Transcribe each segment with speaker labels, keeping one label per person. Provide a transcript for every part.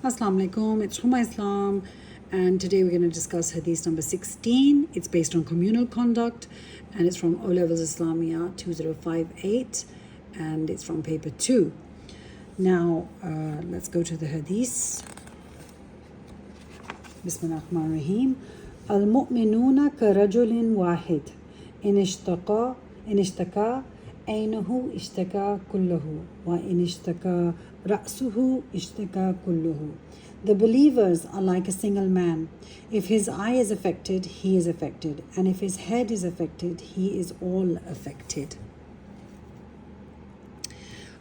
Speaker 1: Assalamu alaikum, it's Huma Islam, and today we're going to discuss Hadith number 16. It's based on communal conduct, and it's from O Levels Islamia 2058, and it's from paper 2. Now, let's go to the Hadith. Bismillah ar-Rahman ar-Rahim. Al-mu'minuna ka-rajulin wahid. In ishtaka عينه اشتكى كله وإن اشتكى رأسه اشتكى كله. The believers are like a single man. If his eye is affected, he is affected. And if his head is affected, he is all affected.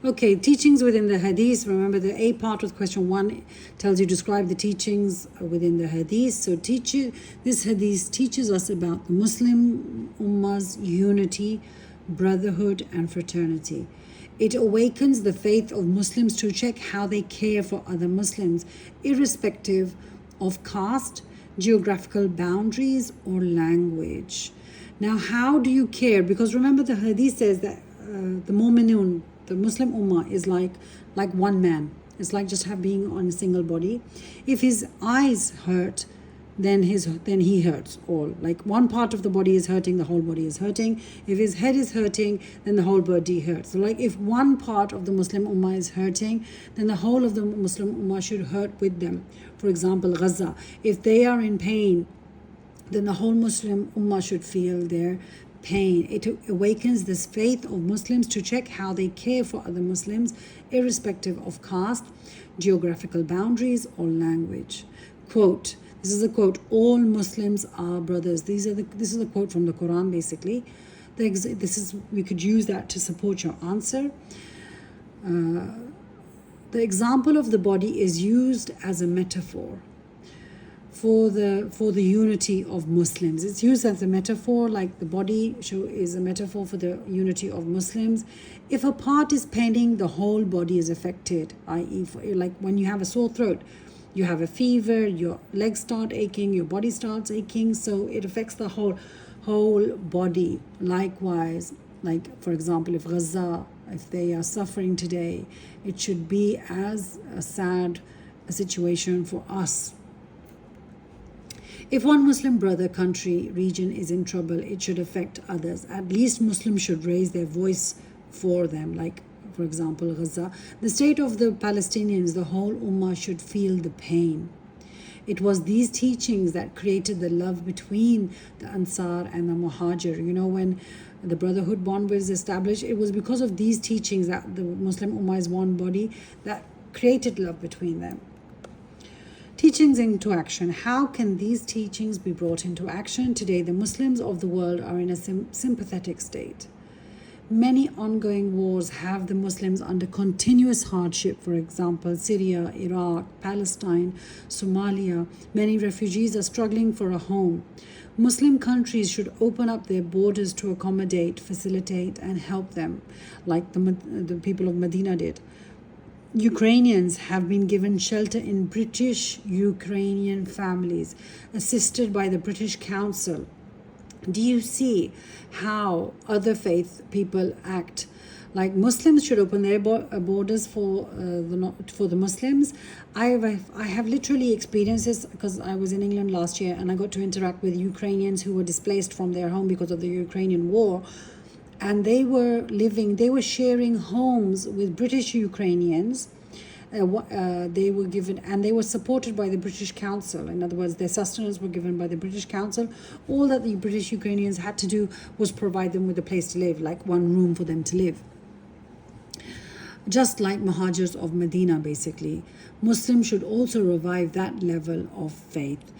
Speaker 1: Okay, teachings within the Hadith. Remember, the A part with question 1 tells you describe the teachings within the Hadith. So this Hadith teaches us about the Muslim Ummah's unity, brotherhood and fraternity. It awakens the faith of Muslims to check how they care for other Muslims, irrespective of caste, geographical boundaries or language. Now, how do you care? Because remember, the Hadith says that the Mu'minun, the Muslim Ummah, is like one man. It's like just being on a single body. If his eyes hurt, then he hurts all. Like one part of the body is hurting, the whole body is hurting. If his head is hurting, then the whole body hurts. So like if one part of the Muslim Ummah is hurting, then the whole of the Muslim Ummah should hurt with them. For example, Gaza, if they are in pain, then the whole Muslim Ummah should feel their pain. It awakens this faith of Muslims to check how they care for other Muslims, irrespective of caste, geographical boundaries or language. Quote, this is a quote, all Muslims are brothers. This is a quote from the Quran, basically. We could use that to support your answer. The example of the body is used as a metaphor for the unity of Muslims. It's used as a metaphor, like the body is a metaphor for the unity of Muslims. If a part is paining, the whole body is affected, i.e., like when you have a sore throat, you have a fever, your legs start aching, your body starts aching, so it affects the whole body. Likewise, like for example, if Gaza, if they are suffering today, it should be as sad a situation for us. If one Muslim brother, country, region is in trouble, it should affect others. At least Muslims should raise their voice for them, like for example, Gaza. The state of the Palestinians, the whole Ummah should feel the pain. It was these teachings that created the love between the Ansar and the Muhajir. You know, when the brotherhood bond was established, it was because of these teachings that the Muslim Ummah is one body that created love between them. Teachings into action. How can these teachings be brought into action? Today, the Muslims of the world are in a sympathetic state. Many ongoing wars have the Muslims under continuous hardship. For example, Syria, Iraq, Palestine, Somalia. Many refugees are struggling for a home. Muslim countries should open up their borders to accommodate, facilitate, and help them, like the people of Medina did. Ukrainians have been given shelter in British Ukrainian families, assisted by the British Council. Do you see how other faith people act? Like Muslims should open their borders for the Muslims. I have literally experienced this because I was in England last year and I got to interact with Ukrainians who were displaced from their home because of the Ukrainian war. And they were sharing homes with British Ukrainians. They were given, and they were supported by the British Council. In other words, their sustenance were given by the British Council. All that the British Ukrainians had to do was provide them with a place to live, like one room for them to live. Just like Muhajirs of Medina, basically. Muslims should also revive that level of faith.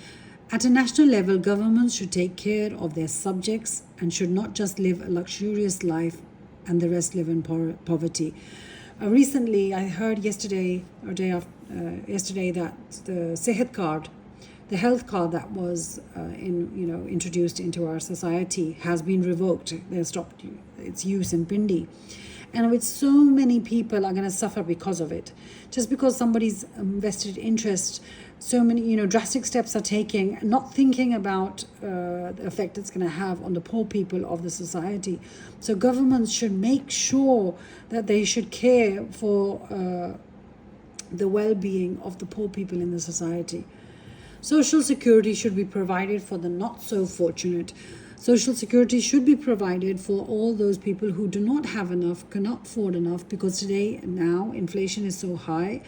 Speaker 1: At a national level, governments should take care of their subjects and should not just live a luxurious life and the rest live in poverty. Recently, I heard yesterday that the Sehat card, the health card that was introduced into our society, has been revoked. They stopped its use in Pindi. And with so many people are going to suffer because of it. Just because somebody's vested interest, so many, drastic steps are taking, not thinking about the effect it's going to have on the poor people of the society. So governments should make sure that they should care for the well-being of the poor people in the society. Social security should be provided for the not so fortunate. Social security should be provided for all those people who do not have enough, cannot afford enough, because today, now, inflation is so high,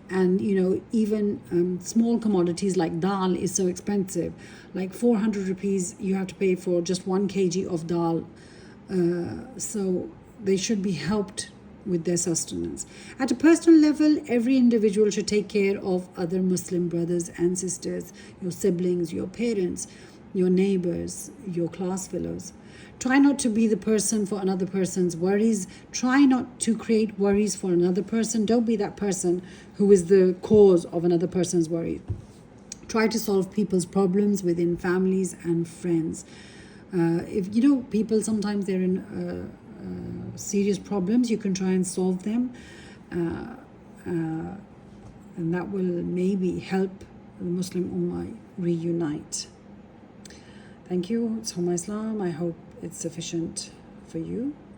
Speaker 1: and even small commodities like dal is so expensive. Like 400 rupees you have to pay for just 1 kg of dal. So they should be helped with their sustenance. At a personal level, every individual should take care of other Muslim brothers and sisters, your siblings, your parents, your neighbors, your class fellows. Try not to be the person for another person's worries. Try not to create worries for another person. Don't be that person who is the cause of another person's worry. Try to solve people's problems within families and friends. If people sometimes they're in serious problems, you can try and solve them, and that will maybe help the Muslim Ummah reunite. Thank you. It's Homa Islam. I hope it's sufficient for you.